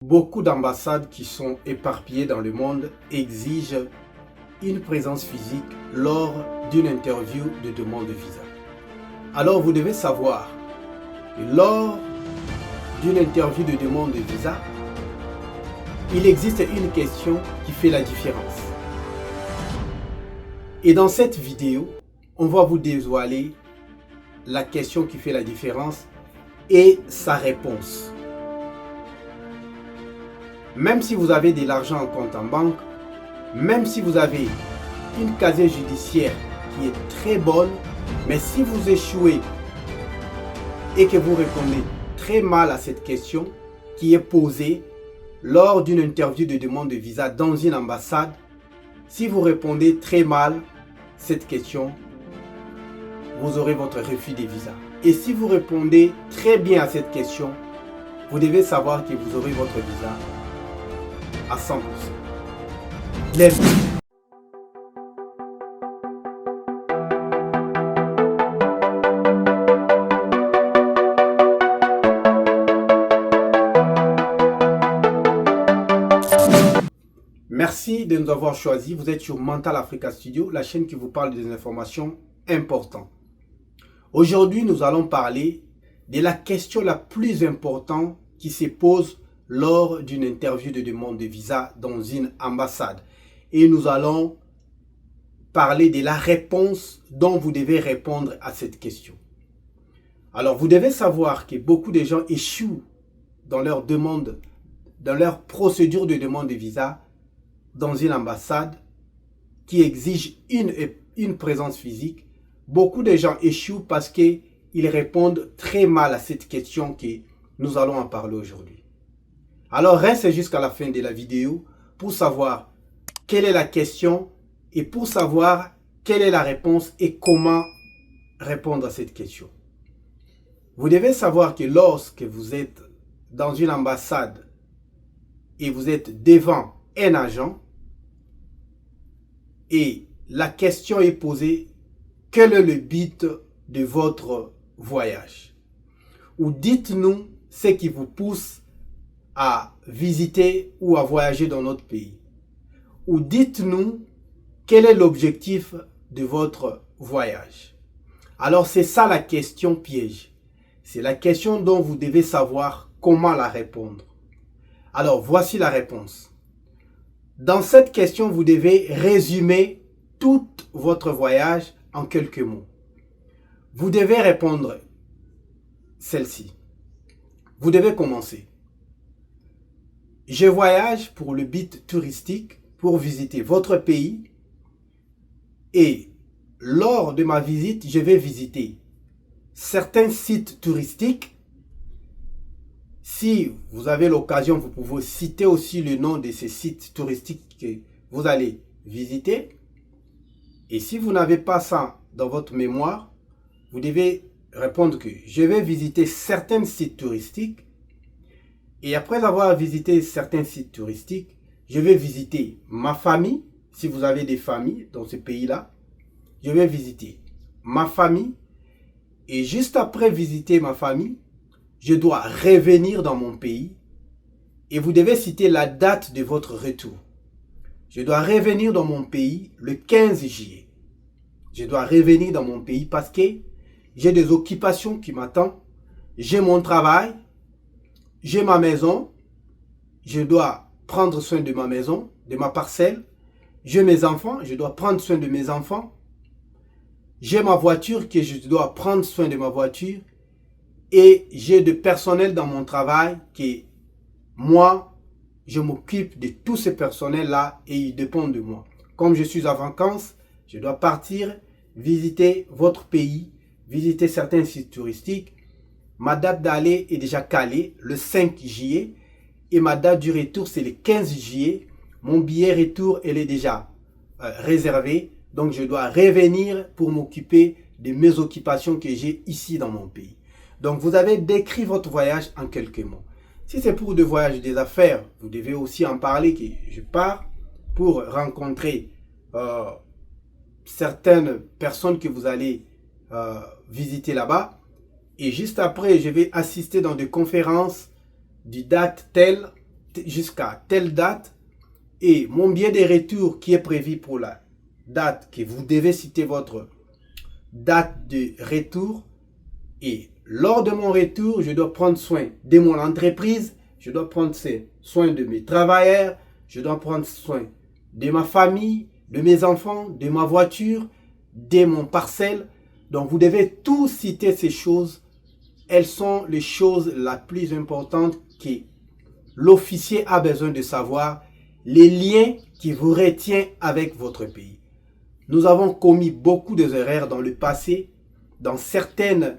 Beaucoup d'ambassades qui sont éparpillées dans le monde exigent une présence physique lors d'une interview de demande de visa. Alors vous devez savoir que lors d'une interview de demande de visa, il existe une question qui fait la différence. Et dans cette vidéo, on va vous dévoiler la question qui fait la différence et sa réponse. Même si vous avez de l'argent en compte en banque, même si vous avez une casier judiciaire qui est très bonne, mais si vous échouez et que vous répondez très mal à cette question qui est posée lors d'une interview de demande de visa dans une ambassade, si vous répondez très mal cette question, vous aurez votre refus de visa. Et si vous répondez très bien à cette question, vous devez savoir que vous aurez votre visa à 100%. Merci de nous avoir choisis. Vous êtes sur Mental Africa Studio, la chaîne qui vous parle des informations importantes. Aujourd'hui, nous allons parler de la question la plus importante qui se pose lors d'une interview de demande de visa dans une ambassade. Et nous allons parler de la réponse dont vous devez répondre à cette question. Alors, vous devez savoir que beaucoup de gens échouent dans leur demande, dans leur procédure de demande de visa dans une ambassade qui exige une présence physique. Beaucoup de gens échouent parce qu'ils répondent très mal à cette question que nous allons en parler aujourd'hui. Alors reste jusqu'à la fin de la vidéo pour savoir quelle est la question et pour savoir quelle est la réponse et comment répondre à cette question. Vous devez savoir que lorsque vous êtes dans une ambassade et vous êtes devant un agent et la question est posée, quel est le but de votre voyage? Ou dites-nous ce qui vous pousse à visiter ou à voyager dans notre pays. Ou dites-nous quel est l'objectif de votre voyage. Alors c'est ça la question piège. C'est la question dont vous devez savoir comment la répondre. Alors voici la réponse. Dans cette question, vous devez résumer tout votre voyage en quelques mots. Vous devez répondre celle-ci. Vous devez commencer. Je voyage pour le but touristique, pour visiter votre pays. Et lors de ma visite, je vais visiter certains sites touristiques. Si vous avez l'occasion, vous pouvez citer aussi le nom de ces sites touristiques que vous allez visiter. Et si vous n'avez pas ça dans votre mémoire, vous devez répondre que je vais visiter certains sites touristiques. Et après avoir visité certains sites touristiques, je vais visiter ma famille. Si vous avez des familles dans ce pays-là, je vais visiter ma famille. Et juste après visiter ma famille, je dois revenir dans mon pays. Et vous devez citer la date de votre retour. Je dois revenir dans mon pays le 15 juillet. Je dois revenir dans mon pays parce que j'ai des occupations qui m'attendent. J'ai mon travail. J'ai ma maison. Je dois prendre soin de ma maison, de ma parcelle. J'ai mes enfants. Je dois prendre soin de mes enfants. J'ai ma voiture que je dois prendre soin de ma voiture. Et j'ai du personnel dans mon travail que moi, je m'occupe de tous ces personnels-là et ils dépendent de moi. Comme je suis en vacances, je dois partir visiter votre pays, visiter certains sites touristiques. Ma date d'aller est déjà calée, le 5 juillet. Et ma date du retour, c'est le 15 juillet. Mon billet retour, elle est déjà réservée. Donc, je dois revenir pour m'occuper de mes occupations que j'ai ici dans mon pays. Donc, vous avez décrit votre voyage en quelques mots. Si c'est pour des voyages des affaires, vous devez aussi en parler que je pars pour rencontrer certaines personnes que vous allez visiter là-bas. Et juste après, je vais assister dans des conférences du date telle jusqu'à telle date et mon billet de retour qui est prévu pour la date que vous devez citer votre date de retour. Et lors de mon retour, je dois prendre soin de mon entreprise, je dois prendre soin de mes travailleurs, je dois prendre soin de ma famille, de mes enfants, de ma voiture, de mon parcelle. Donc vous devez tout citer ces choses. Elles sont les choses les plus importantes que l'officier a besoin de savoir, les liens qui vous retiennent avec votre pays. Nous avons commis beaucoup d'erreurs dans le passé, dans certaines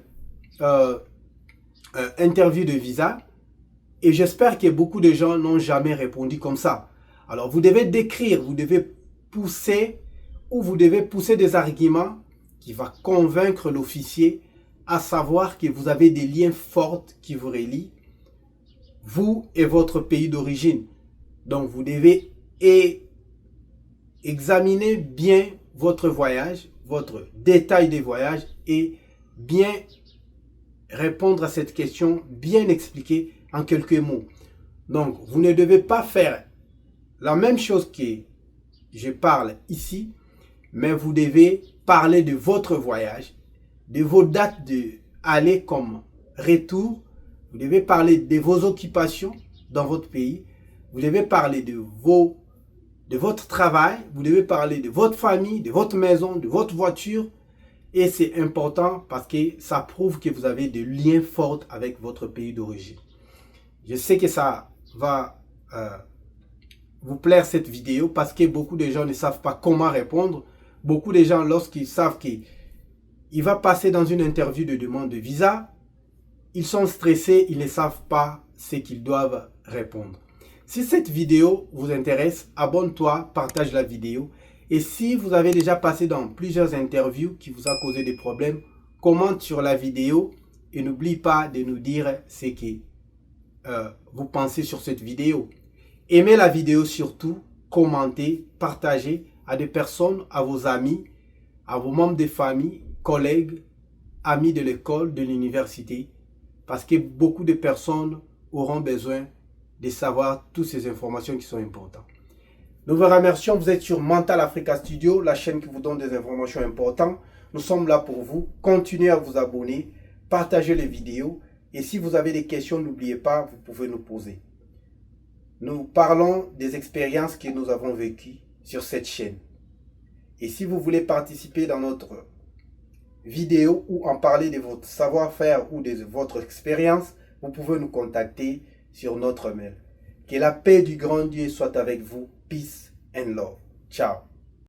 interviews de visa, et j'espère que beaucoup de gens n'ont jamais répondu comme ça. Alors vous devez décrire, vous devez pousser des arguments qui vont convaincre l'officier à savoir que vous avez des liens forts qui vous relient, vous et votre pays d'origine. Donc vous devez examiner bien votre voyage, votre détail des voyages et bien répondre à cette question, bien expliquer en quelques mots. Donc vous ne devez pas faire la même chose que je parle ici, mais vous devez parler de votre voyage, de vos dates de aller comme retour. Vous devez parler de vos occupations dans votre pays. Vous devez parler de votre travail. Vous devez parler de votre famille, de votre maison, de votre voiture. Et c'est important parce que ça prouve que vous avez des liens forts avec votre pays d'origine. Je sais que ça va vous plaire cette vidéo parce que beaucoup de gens ne savent pas comment répondre. Beaucoup de gens, lorsqu'ils savent qu'il va passer dans une interview de demande de visa, ils sont stressés, ils ne savent pas ce qu'ils doivent répondre. Si cette vidéo vous intéresse, abonne-toi, partage la vidéo. Et si vous avez déjà passé dans plusieurs interviews qui vous a causé des problèmes, commente sur la vidéo et n'oublie pas de nous dire ce que vous pensez sur cette vidéo. Aimez la vidéo surtout, commentez, partagez à des personnes, à vos amis, à vos membres de famille, collègues, amis de l'école, de l'université, parce que beaucoup de personnes auront besoin de savoir toutes ces informations qui sont importantes. Nous vous remercions, vous êtes sur Mental Africa Studio, la chaîne qui vous donne des informations importantes. Nous sommes là pour vous. Continuez à vous abonner, partagez les vidéos et si vous avez des questions, n'oubliez pas, vous pouvez nous poser. Nous parlons des expériences que nous avons vécues sur cette chaîne. Et si vous voulez participer dans notre vidéo ou en parler de votre savoir-faire ou de votre expérience, vous pouvez nous contacter sur notre mail. Que la paix du grand Dieu soit avec vous. Peace and love. Ciao.